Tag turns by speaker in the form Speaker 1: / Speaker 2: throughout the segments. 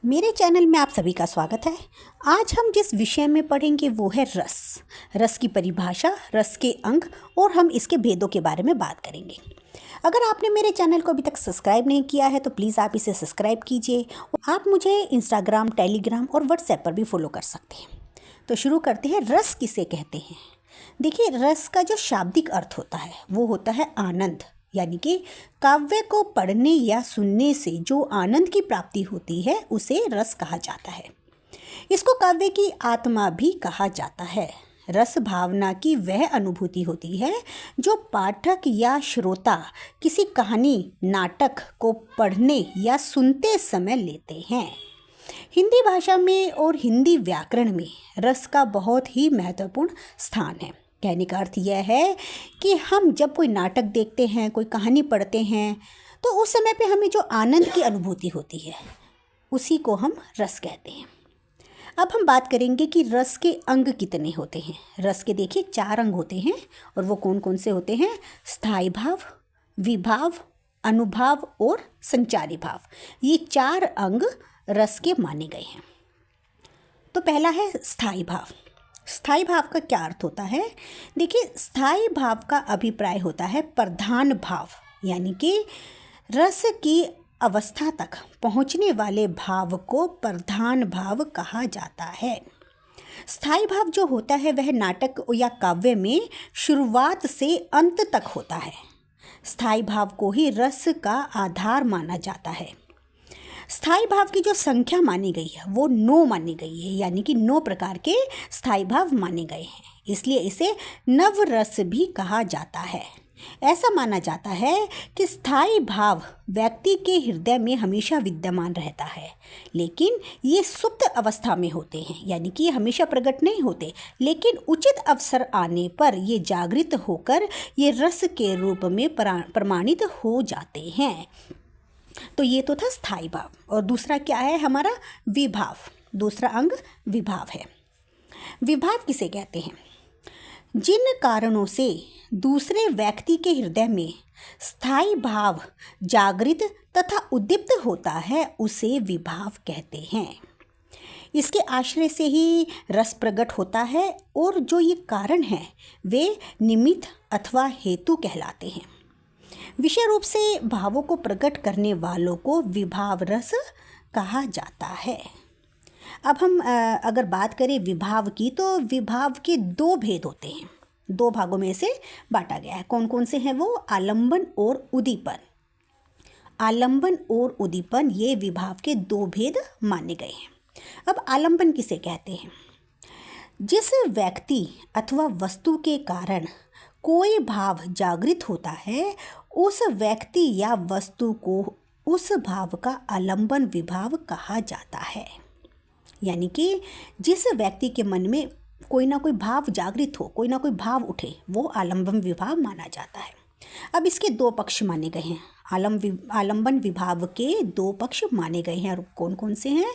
Speaker 1: मेरे चैनल में आप सभी का स्वागत है। आज हम जिस विषय में पढ़ेंगे वो है रस। रस की परिभाषा, रस के अंग और हम इसके भेदों के बारे में बात करेंगे। अगर आपने मेरे चैनल को अभी तक सब्सक्राइब नहीं किया है तो प्लीज़ आप इसे सब्सक्राइब कीजिए। आप मुझे इंस्टाग्राम, टेलीग्राम और व्हाट्सएप पर भी फॉलो कर सकते हैं। तो शुरू करते हैं। रस किसे कहते हैं? देखिए, रस का जो शाब्दिक अर्थ होता है वो होता है आनंद, यानी कि काव्य को पढ़ने या सुनने से जो आनंद की प्राप्ति होती है उसे रस कहा जाता है। इसको काव्य की आत्मा भी कहा जाता है। रस भावना की वह अनुभूति होती है जो पाठक या श्रोता किसी कहानी, नाटक को पढ़ने या सुनते समय लेते हैं। हिंदी भाषा में और हिंदी व्याकरण में रस का बहुत ही महत्वपूर्ण स्थान है। कहने का अर्थ यह है कि हम जब कोई नाटक देखते हैं, कोई कहानी पढ़ते हैं, तो उस समय पे हमें जो आनंद की अनुभूति होती है उसी को हम रस कहते हैं। अब हम बात करेंगे कि रस के अंग कितने होते हैं। रस के देखिए 4 अंग होते हैं और वो कौन कौन से होते हैं? स्थायी भाव, विभाव, अनुभाव और संचारी भाव। ये 4 अंग रस के माने गए हैं। तो पहला है स्थायी भाव। स्थायी भाव का क्या अर्थ होता है? देखिए, स्थायी भाव का अभिप्राय होता है प्रधान भाव, यानी कि रस की अवस्था तक पहुंचने वाले भाव को प्रधान भाव कहा जाता है। स्थायी भाव जो होता है वह नाटक या काव्य में शुरुआत से अंत तक होता है। स्थायी भाव को ही रस का आधार माना जाता है। स्थायी भाव की जो संख्या मानी गई है वो 9 मानी गई है, यानी कि 9 प्रकार के स्थायी भाव माने गए हैं। इसलिए इसे नवरस भी कहा जाता है। ऐसा माना जाता है कि स्थायी भाव व्यक्ति के हृदय में हमेशा विद्यमान रहता है, लेकिन ये सुप्त अवस्था में होते हैं, यानी कि ये हमेशा प्रकट नहीं होते, लेकिन उचित अवसर आने पर ये जागृत होकर ये रस के रूप में प्रमाणित हो जाते हैं। तो ये तो था स्थायी भाव। और दूसरा क्या है हमारा? विभाव। दूसरा अंग विभाव है। विभाव किसे कहते हैं? जिन कारणों से दूसरे व्यक्ति के हृदय में स्थायी भाव जागृत तथा उद्दीप्त होता है उसे विभाव कहते हैं। इसके आश्रय से ही रस प्रकट होता है और जो ये कारण है वे निमित्त अथवा हेतु कहलाते हैं। विषय रूप से भावों को प्रकट करने वालों को विभाव रस कहा जाता है। अब हम अगर बात करें विभाव की, तो विभाव के 2 भेद होते हैं। 2 भागों में से बांटा गया है। कौन कौन से हैं वो? आलंबन और उद्दीपन। आलंबन और उद्दीपन ये विभाव के 2 भेद माने गए हैं। अब आलंबन किसे कहते हैं? जिस व्यक्ति अथवा वस्तु के कारण कोई भाव जागृत होता है उस व्यक्ति या वस्तु को उस भाव का आलंबन विभाव कहा जाता है। यानी कि जिस व्यक्ति के मन में कोई ना कोई भाव जागृत हो, कोई ना कोई भाव उठे, वो आलंबन विभाव माना जाता है। अब इसके 2 पक्ष माने गए हैं। आलंबन विभाव के 2 पक्ष माने गए हैं और कौन कौन से हैं?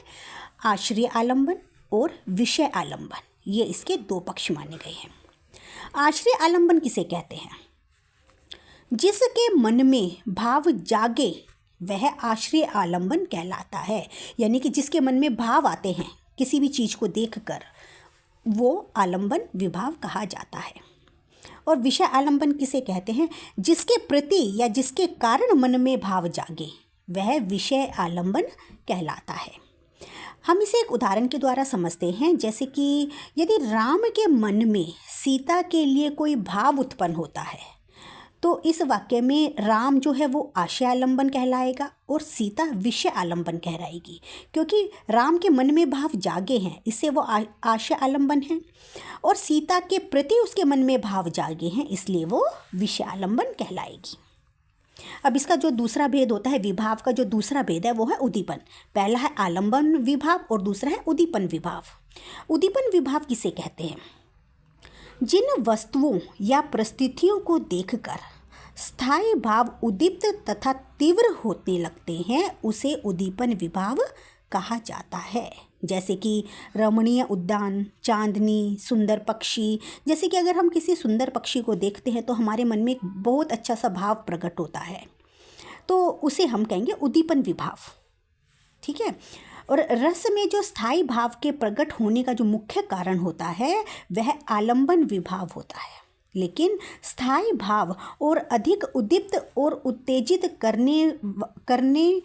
Speaker 1: आश्रय आलंबन और विषय आलंबन। ये इसके 2 पक्ष माने गए हैं। आश्रय आलंबन किसे कहते हैं? जिसके मन में भाव जागे वह आश्रय आलंबन कहलाता है। यानी कि जिसके मन में भाव आते हैं किसी भी चीज़ को देखकर, वो आलंबन विभाव कहा जाता है। और विषय आलंबन किसे कहते हैं? जिसके प्रति या जिसके कारण मन में भाव जागे वह विषय आलंबन कहलाता है। हम इसे एक उदाहरण के द्वारा समझते हैं। जैसे कि यदि राम के मन में सीता के लिए कोई भाव उत्पन्न होता है तो इस वाक्य में राम जो है वो आशय आलंबन कहलाएगा और सीता विषय आलंबन कहलाएगी, क्योंकि राम के मन में भाव जागे हैं, इससे वो आशय आलंबन है, और सीता के प्रति उसके मन में भाव जागे हैं, इसलिए वो विषय आलंबन कहलाएगी। अब इसका जो दूसरा भेद होता है, विभाव का जो दूसरा भेद है वो है उद्दीपन। पहला है आलंबन विभाव और दूसरा है उद्दीपन विभाव। उद्दीपन विभाव किसे कहते हैं? जिन वस्तुओं या परिस्थितियों को देखकर स्थायी भाव उद्दीप्त तथा तीव्र होने लगते हैं उसे उद्दीपन विभाव कहा जाता है। जैसे कि रमणीय उद्यान, चांदनी, सुंदर पक्षी। जैसे कि अगर हम किसी सुंदर पक्षी को देखते हैं तो हमारे मन में एक बहुत अच्छा सा भाव प्रकट होता है, तो उसे हम कहेंगे उद्दीपन विभाव। ठीक है। और रस में जो स्थायी भाव के प्रकट होने का जो मुख्य कारण होता है वह आलंबन विभाव होता है, लेकिन स्थायी भाव और अधिक उद्दीप्त और उत्तेजित करने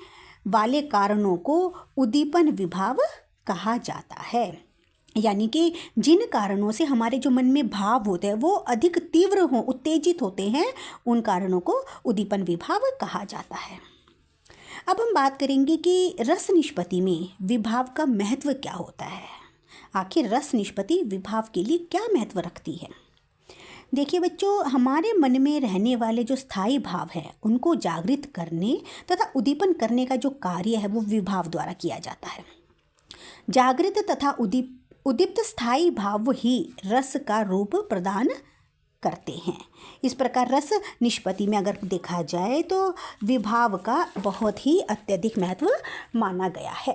Speaker 1: वाले कारणों को उद्दीपन विभाव कहा जाता है। यानी कि जिन कारणों से हमारे जो मन में भाव होते हैं वो अधिक तीव्र हों, उत्तेजित होते हैं, उन कारणों को उद्दीपन विभाव कहा जाता है। अब हम बात करेंगे कि रस निष्पत्ति में विभाव का महत्व क्या होता है। आखिर रस निष्पत्ति विभाव के लिए क्या महत्व रखती है। देखिए बच्चों, हमारे मन में रहने वाले जो स्थायी भाव हैं उनको जागृत करने तथा उद्दीपन करने का जो कार्य है वो विभाव द्वारा किया जाता है। जागृत तथा उद्दीप्त स्थायी भाव ही रस का रूप प्रदान करते हैं। इस प्रकार रस निष्पत्ति में अगर देखा जाए तो विभाव का बहुत ही अत्यधिक महत्व माना गया है।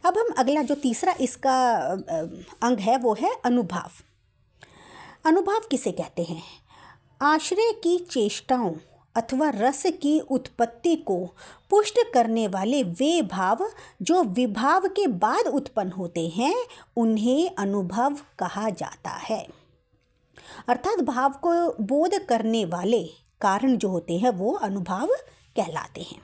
Speaker 1: अब हम अगला जो तीसरा इसका अंग है वो है अनुभाव। अनुभाव किसे कहते हैं? आश्रय की चेष्टाओं अथवा रस की उत्पत्ति को पुष्ट करने वाले वे भाव जो विभाव के बाद उत्पन्न होते हैं उन्हें अनुभव कहा जाता है। अर्थात भाव को बोध करने वाले कारण जो होते हैं वो अनुभाव कहलाते हैं।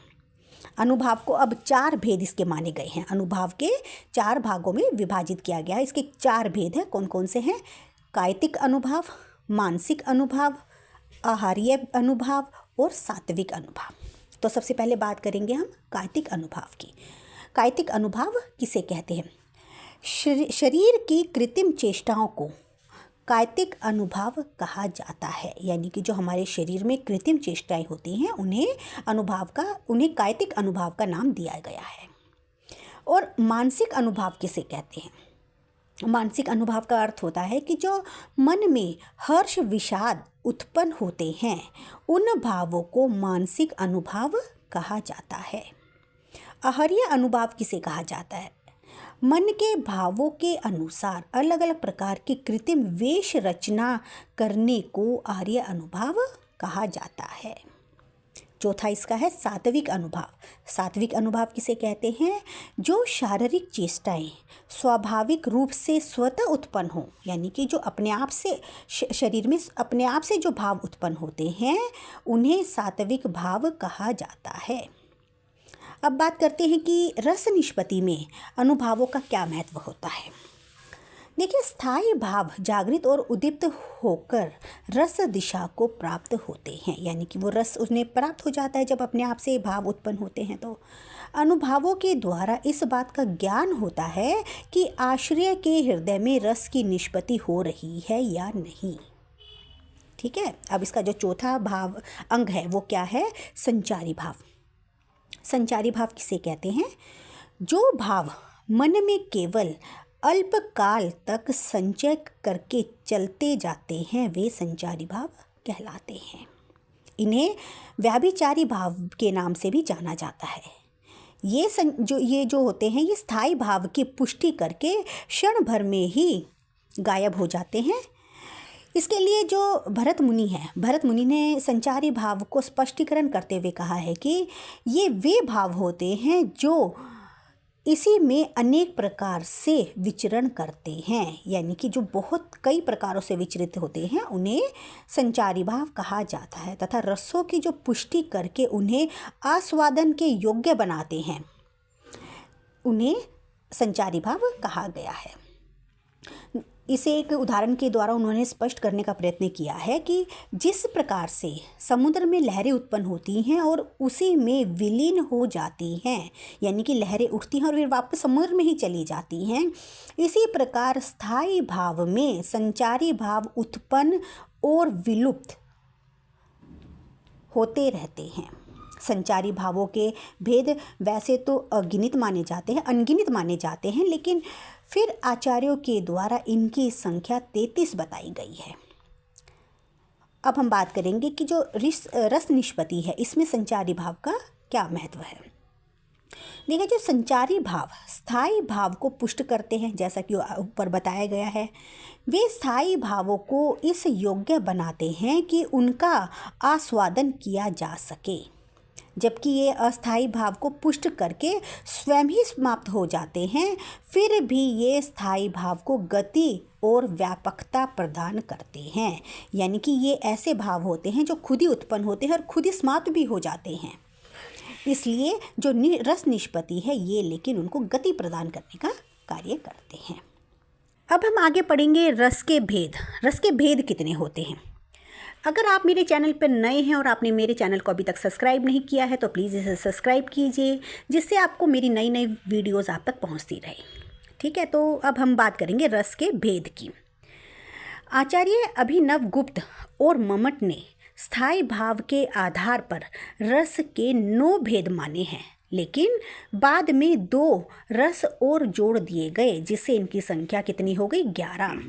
Speaker 1: अनुभाव को अब 4 भेद इसके माने गए हैं। अनुभाव के 4 भागों में विभाजित किया गया है। इसके 4 भेद हैं। कौन कौन से हैं? कायतिक अनुभाव, मानसिक अनुभाव, आहार्य अनुभाव और सात्विक अनुभाव। तो सबसे पहले बात करेंगे हम कायतिक अनुभाव की। कायतिक अनुभाव किसे कहते हैं? शरीर की कृत्रिम चेष्टाओं को कायतिक अनुभाव कहा जाता है। यानी कि जो हमारे शरीर में कृत्रिम चेष्टाएं होती हैं उन्हें कायतिक अनुभाव का नाम दिया गया है। और मानसिक अनुभाव किसे कहते हैं? मानसिक अनुभाव का अर्थ होता है कि जो मन में हर्ष विषाद उत्पन्न होते हैं उन भावों को मानसिक अनुभाव कहा जाता है। आहार्य अनुभाव किसे कहा जाता है? मन के भावों के अनुसार अलग अलग प्रकार की कृत्रिम वेश रचना करने को आहार्य अनुभाव कहा जाता है। चौथा इसका है सात्विक अनुभाव। सात्विक अनुभाव किसे कहते हैं? जो शारीरिक चेष्टाएं स्वाभाविक रूप से स्वतः उत्पन्न हो, यानी कि जो अपने आप से शरीर में अपने आप से जो भाव उत्पन्न होते हैं उन्हें सात्विक भाव कहा जाता है। अब बात करते हैं कि रस निष्पत्ति में अनुभावों का क्या महत्व होता है। देखिए, स्थायी भाव जागृत और उद्दीप्त होकर रस दिशा को प्राप्त होते हैं। यानी कि वो रस उन्हें प्राप्त हो जाता है जब अपने आप से भाव उत्पन्न होते हैं। तो अनुभवों के द्वारा इस बात का ज्ञान होता है कि आश्रय के हृदय में रस की निष्पत्ति हो रही है या नहीं। ठीक है। अब इसका जो चौथा भाव अंग है वो क्या है? संचारी भाव। संचारी भाव किसे कहते हैं? जो भाव मन में केवल अल्पकाल तक संचय करके चलते जाते हैं वे संचारी भाव कहलाते हैं। इन्हें व्याभिचारी भाव के नाम से भी जाना जाता है। ये जो होते हैं ये स्थायी भाव की पुष्टि करके क्षण भर में ही गायब हो जाते हैं। इसके लिए जो भरत मुनि ने संचारी भाव को स्पष्टीकरण करते हुए कहा है कि ये वे भाव होते हैं जो इसी में अनेक प्रकार से विचरण करते हैं। यानी कि जो बहुत कई प्रकारों से विचरित होते हैं उन्हें संचारी भाव कहा जाता है तथा रसों की जो पुष्टि करके उन्हें आस्वादन के योग्य बनाते हैं उन्हें संचारी भाव कहा गया है। इसे एक उदाहरण के द्वारा उन्होंने स्पष्ट करने का प्रयत्न किया है कि जिस प्रकार से समुद्र में लहरें उत्पन्न होती हैं और उसी में विलीन हो जाती हैं, यानी कि लहरें उठती हैं और फिर वापस समुद्र में ही चली जाती हैं, इसी प्रकार स्थायी भाव में संचारी भाव उत्पन्न और विलुप्त होते रहते हैं। संचारी भावों के भेद वैसे तो अनगिनत माने जाते हैं, लेकिन फिर आचार्यों के द्वारा इनकी संख्या 33 बताई गई है। अब हम बात करेंगे कि जो रस निष्पत्ति है इसमें संचारी भाव का क्या महत्व है। देखिए, जो संचारी भाव स्थायी भाव को पुष्ट करते हैं, जैसा कि ऊपर बताया गया है, वे स्थायी भावों को इस योग्य बनाते हैं कि उनका आस्वादन किया जा सके। जबकि ये अस्थायी भाव को पुष्ट करके स्वयं ही समाप्त हो जाते हैं, फिर भी ये स्थायी भाव को गति और व्यापकता प्रदान करते हैं। यानी कि ये ऐसे भाव होते हैं जो खुद ही उत्पन्न होते हैं और खुद ही समाप्त भी हो जाते हैं। इसलिए जो रस निष्पत्ति है ये लेकिन उनको गति प्रदान करने का कार्य करते हैं। अब हम आगे पढ़ेंगे रस के भेद। रस के भेद कितने होते हैं? अगर आप मेरे चैनल पर नए हैं और आपने मेरे चैनल को अभी तक सब्सक्राइब नहीं किया है तो प्लीज़ इसे सब्सक्राइब कीजिए, जिससे आपको मेरी नई नई वीडियोज़ आप तक पहुंचती रहे। ठीक है, तो अब हम बात करेंगे रस के भेद की। आचार्य अभिनव गुप्त और मम्मट ने स्थायी भाव के आधार पर रस के 9 भेद माने हैं, लेकिन बाद में 2 रस और जोड़ दिए गए, जिससे इनकी संख्या कितनी हो गई? 11।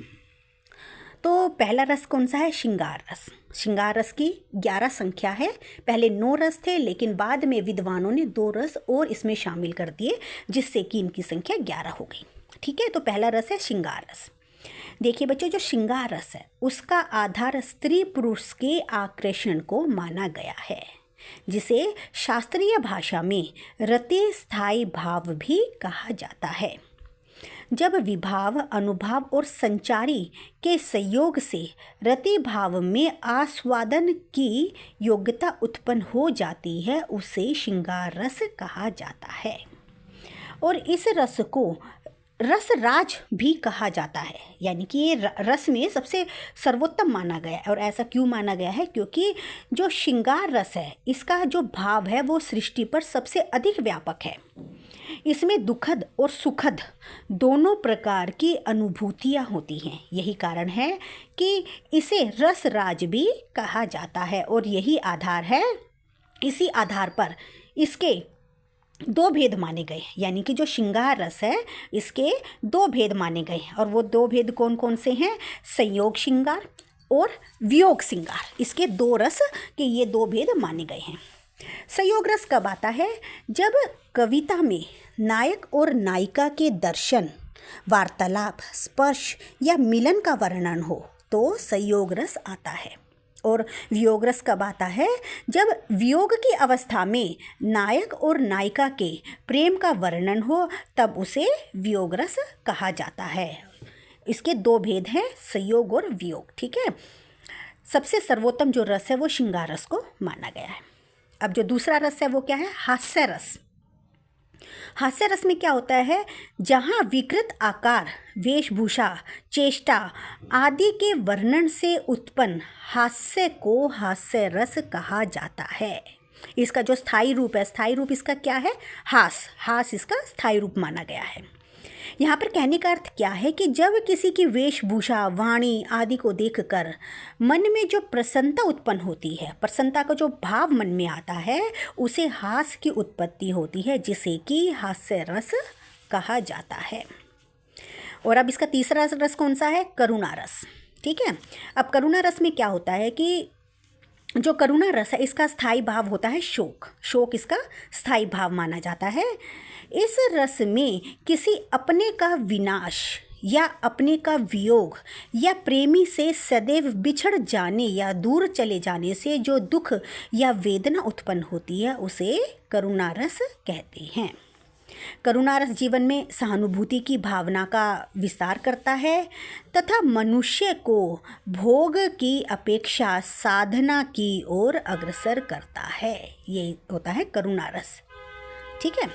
Speaker 1: तो पहला रस कौन सा है? श्रृंगार रस। श्रृंगार रस की 11 संख्या है। पहले 9 रस थे, लेकिन बाद में विद्वानों ने 2 रस और इसमें शामिल कर दिए, जिससे कि इनकी संख्या 11 हो गई। ठीक है, तो पहला रस है श्रृंगार रस। देखिए बच्चों, जो श्रृंगार रस है उसका आधार स्त्री पुरुष के आकर्षण को माना गया है, जिसे शास्त्रीय भाषा में रति स्थायी भाव भी कहा जाता है। जब विभाव, अनुभाव और संचारी के संयोग से रति भाव में आस्वादन की योग्यता उत्पन्न हो जाती है, उसे श्रृंगार रस कहा जाता है। और इस रस को रस राज भी कहा जाता है। यानी कि ये रस में सबसे सर्वोत्तम माना गया है। और ऐसा क्यों माना गया है? क्योंकि जो श्रृंगार रस है इसका जो भाव है वो सृष्टि पर सबसे अधिक व्यापक है। इसमें दुखद और सुखद दोनों प्रकार की अनुभूतियाँ होती हैं। यही कारण है कि इसे रस राज भी कहा जाता है। और यही आधार है, इसी आधार पर इसके 2 भेद माने गए। यानी कि जो श्रृंगार रस है इसके 2 भेद माने गए। और वो 2 भेद कौन कौन से हैं? संयोग श्रृंगार और वियोग श्रृंगार। इसके 2 रस के ये 2 भेद माने गए हैं। संयोग रस कब आता है? जब कविता में नायक और नायिका के दर्शन, वार्तालाप, स्पर्श या मिलन का वर्णन हो तो संयोग रस आता है। और वियोग रस कब आता है? जब वियोग की अवस्था में नायक और नायिका के प्रेम का वर्णन हो तब उसे वियोग रस कहा जाता है। इसके 2 भेद हैं, संयोग और वियोग। ठीक है, सबसे सर्वोत्तम जो रस है वो श्रृंगार रस को माना गया है। अब जो दूसरा रस है वो क्या है? हास्य रस। हास्य रस में क्या होता है? जहाँ विकृत आकार, वेशभूषा, चेष्टा आदि के वर्णन से उत्पन्न हास्य को हास्य रस कहा जाता है। इसका जो स्थायी रूप है, स्थायी रूप इसका क्या है? हास इसका स्थायी रूप माना गया है। यहाँ पर कहने का अर्थ क्या है कि जब किसी की वेशभूषा, वाणी आदि को देखकर मन में जो प्रसन्नता उत्पन्न होती है, प्रसन्नता का जो भाव मन में आता है, उसे हास्य की उत्पत्ति होती है, जिसे कि हास्य रस कहा जाता है। और अब इसका तीसरा रस कौन सा है? करुणा रस। ठीक है, अब करुणा रस में क्या होता है कि जो करुणा रस है इसका स्थायी भाव होता है शोक। शोक इसका स्थायी भाव माना जाता है। इस रस में किसी अपने का विनाश या अपने का वियोग या प्रेमी से सदैव बिछड़ जाने या दूर चले जाने से जो दुख या वेदना उत्पन्न होती है उसे करुणा रस कहते हैं। करुणा रस जीवन में सहानुभूति की भावना का विस्तार करता है तथा मनुष्य को भोग की अपेक्षा साधना की ओर अग्रसर करता है। ये होता है करुणा रस। ठीक है,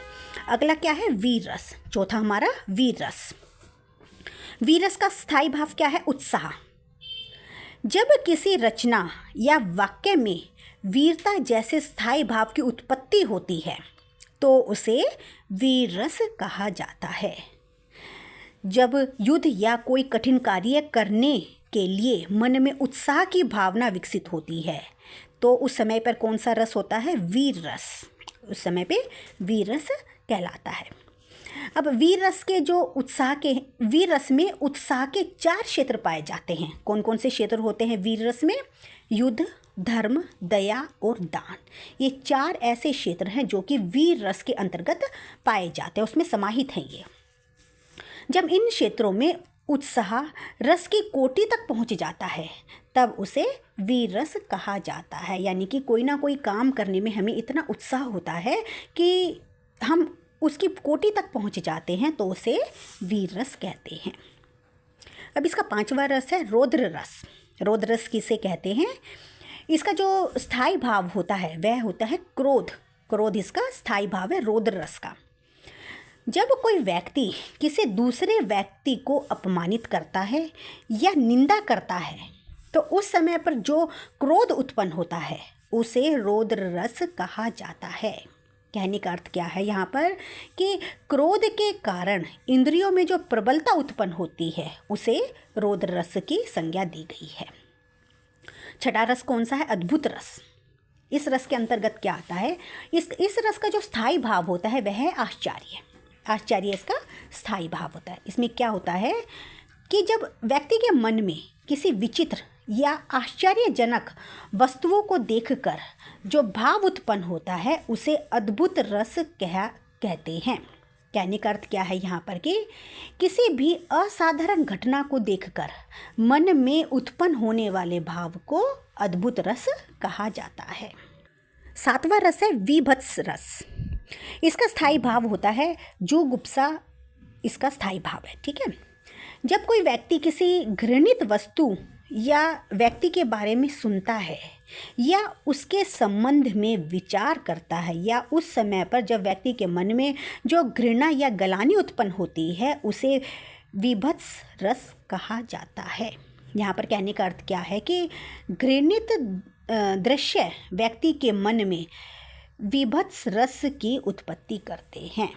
Speaker 1: अगला क्या है? वीर रस। चौथा हमारा वीर रस। वीर रस का स्थायी भाव क्या है? उत्साह। जब किसी रचना या वाक्य में वीरता जैसे स्थायी भाव की उत्पत्ति होती है तो उसे वीर रस कहा जाता है। जब युद्ध या कोई कठिन कार्य करने के लिए मन में उत्साह की भावना विकसित होती है तो उस समय पर कौन सा रस होता है? वीर रस। उस समय पे वीर रस कहलाता है। अब वीर रस के जो उत्साह के वीर रस में उत्साह के 4 क्षेत्र पाए जाते हैं। कौन कौन से क्षेत्र होते हैं वीर रस में? युद्ध, धर्म, दया और दान। ये 4 ऐसे क्षेत्र हैं जो कि वीर रस के अंतर्गत पाए जाते हैं, उसमें समाहित हैं ये। जब इन क्षेत्रों में उत्साह रस की कोटि तक पहुंच जाता है तब उसे वीर रस कहा जाता है। यानी कि कोई ना कोई काम करने में हमें इतना उत्साह होता है कि हम उसकी कोटि तक पहुंच जाते हैं तो उसे वीर रस कहते हैं। अब इसका 5वां रस है रौद्र रस। रौद्र रस किसे कहते हैं? इसका जो स्थायी भाव होता है वह होता है क्रोध। क्रोध इसका स्थायी भाव है रौद्र रस का। जब कोई व्यक्ति किसी दूसरे व्यक्ति को अपमानित करता है या निंदा करता है तो उस समय पर जो क्रोध उत्पन्न होता है उसे रौद्र रस कहा जाता है। कहने का अर्थ क्या है यहाँ पर कि क्रोध के कारण इंद्रियों में जो प्रबलता उत्पन्न होती है उसे रौद्र रस की संज्ञा दी गई है। छठा रस कौन सा है? अद्भुत रस। इस रस के अंतर्गत क्या आता है? इस रस का जो स्थायी भाव होता है वह है आश्चर्य। आश्चर्य इसका स्थायी भाव होता है। इसमें क्या होता है कि जब व्यक्ति के मन में किसी विचित्र या आश्चर्यजनक वस्तुओं को देखकर जो भाव उत्पन्न होता है उसे अद्भुत रस कहते हैं। कहने का अर्थ क्या है यहाँ पर कि किसी भी असाधारण घटना को देखकर मन में उत्पन्न होने वाले भाव को अद्भुत रस कहा जाता है। 7वां रस है वीभत्स रस। इसका स्थायी भाव होता है जुगुप्सा। इसका स्थायी भाव है, ठीक है। जब कोई व्यक्ति किसी घृणित वस्तु या व्यक्ति के बारे में सुनता है या उसके संबंध में विचार करता है या उस समय पर जब व्यक्ति के मन में जो घृणा या गलानी उत्पन्न होती है उसे विभत्स रस कहा जाता है। यहाँ पर कहने का अर्थ क्या है कि घृणित दृश्य व्यक्ति के मन में विभत्स रस की उत्पत्ति करते हैं,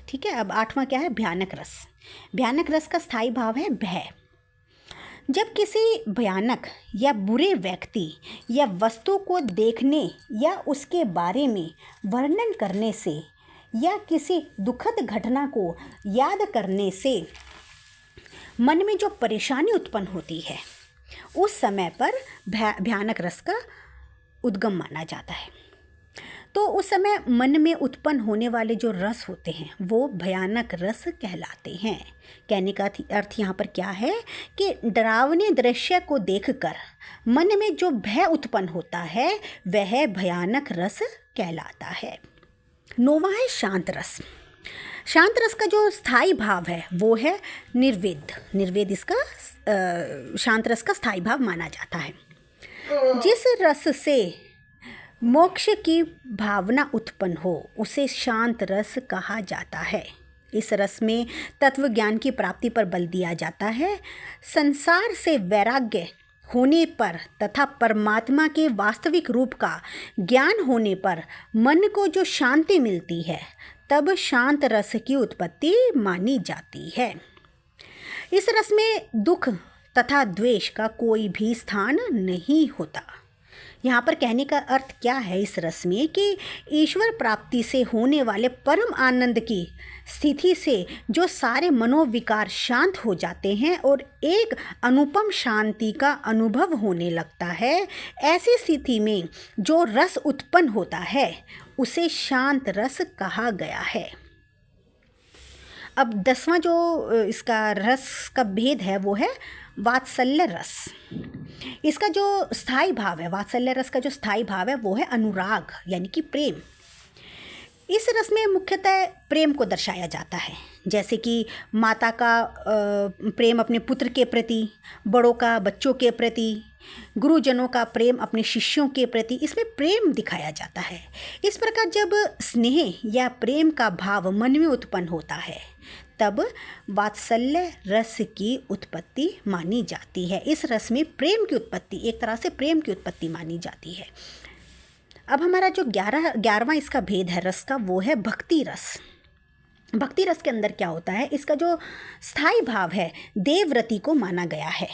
Speaker 1: ठीक है। अब 8वां क्या है? भयानक रस। भयानक रस का स्थायी भाव है भय। जब किसी भयानक या बुरे व्यक्ति या वस्तु को देखने या उसके बारे में वर्णन करने से या किसी दुखद घटना को याद करने से मन में जो परेशानी उत्पन्न होती है उस समय पर भयानक रस का उद्गम माना जाता है। तो उस समय मन में उत्पन्न होने वाले जो रस होते हैं वो भयानक रस कहलाते हैं। कहने का अर्थ यहाँ पर क्या है कि डरावने दृश्य को देखकर मन में जो भय उत्पन्न होता है वह भयानक रस कहलाता है। 9वां है शांत रस। शांत रस का जो स्थायी भाव है वो है निर्वेद। निर्वेद इसका शांत रस का स्थायी भाव माना जाता है। जिस रस से मोक्ष की भावना उत्पन्न हो उसे शांत रस कहा जाता है। इस रस में तत्व ज्ञान की प्राप्ति पर बल दिया जाता है। संसार से वैराग्य होने पर तथा परमात्मा के वास्तविक रूप का ज्ञान होने पर मन को जो शांति मिलती है तब शांत रस की उत्पत्ति मानी जाती है। इस रस में दुख तथा द्वेष का कोई भी स्थान नहीं होता। यहाँ पर कहने का अर्थ क्या है इस रस में कि ईश्वर प्राप्ति से होने वाले परम आनंद की स्थिति से जो सारे मनोविकार शांत हो जाते हैं और एक अनुपम शांति का अनुभव होने लगता है, ऐसी स्थिति में जो रस उत्पन्न होता है उसे शांत रस कहा गया है। अब 10वां जो इसका रस का भेद है वो है वात्सल्य रस। इसका जो स्थायी भाव है, वात्सल्य रस का जो स्थायी भाव है वो है अनुराग यानी कि प्रेम। इस रस में मुख्यतः प्रेम को दर्शाया जाता है, जैसे कि माता का प्रेम अपने पुत्र के प्रति, बड़ों का बच्चों के प्रति, गुरुजनों का प्रेम अपने शिष्यों के प्रति, इसमें प्रेम दिखाया जाता है। इस प्रकार जब स्नेह या प्रेम का भाव मन में उत्पन्न होता है तब वात्सल्य रस की उत्पत्ति मानी जाती है। इस रस में प्रेम की उत्पत्ति, एक तरह से प्रेम की उत्पत्ति मानी जाती है। अब हमारा जो 11वां इसका भेद है रस का वो है भक्ति रस। भक्ति रस के अंदर क्या होता है? इसका जो स्थायी भाव है देवव्रति को माना गया है।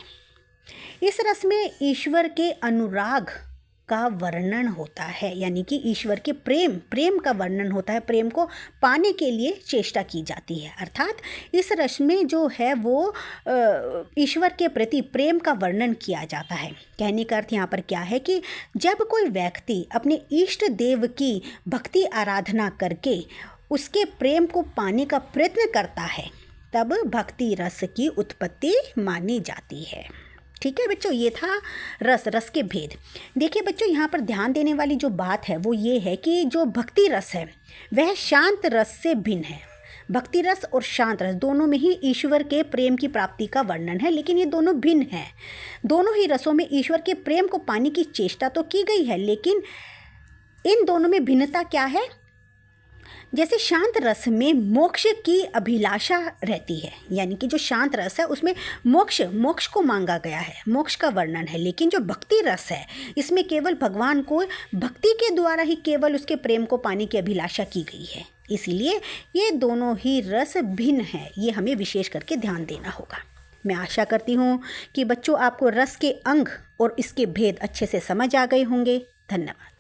Speaker 1: इस रस में ईश्वर के अनुराग का वर्णन होता है, यानी कि ईश्वर के प्रेम का वर्णन होता है। प्रेम को पाने के लिए चेष्टा की जाती है, अर्थात इस रस में जो है वो ईश्वर के प्रति प्रेम का वर्णन किया जाता है। कहने का अर्थ यहाँ पर क्या है कि जब कोई व्यक्ति अपने इष्ट देव की भक्ति आराधना करके उसके प्रेम को पाने का प्रयत्न करता है तब भक्ति रस की उत्पत्ति मानी जाती है। ठीक है बच्चों, ये था रस के भेद। देखिए बच्चों, यहाँ पर ध्यान देने वाली जो बात है वो ये है कि जो भक्ति रस है वह शांत रस से भिन्न है। भक्ति रस और शांत रस दोनों में ही ईश्वर के प्रेम की प्राप्ति का वर्णन है, लेकिन ये दोनों भिन्न हैं। दोनों ही रसों में ईश्वर के प्रेम को पाने की चेष्टा तो की गई है, लेकिन इन दोनों में भिन्नता क्या है? जैसे शांत रस में मोक्ष की अभिलाषा रहती है, यानी कि जो शांत रस है उसमें मोक्ष को मांगा गया है, मोक्ष का वर्णन है। लेकिन जो भक्ति रस है इसमें केवल भगवान को भक्ति के द्वारा ही केवल उसके प्रेम को पाने की अभिलाषा की गई है। इसीलिए ये दोनों ही रस भिन्न हैं, ये हमें विशेष करके ध्यान देना होगा। मैं आशा करती हूँ कि बच्चों आपको रस के अंग और इसके भेद अच्छे से समझ आ गए होंगे। धन्यवाद।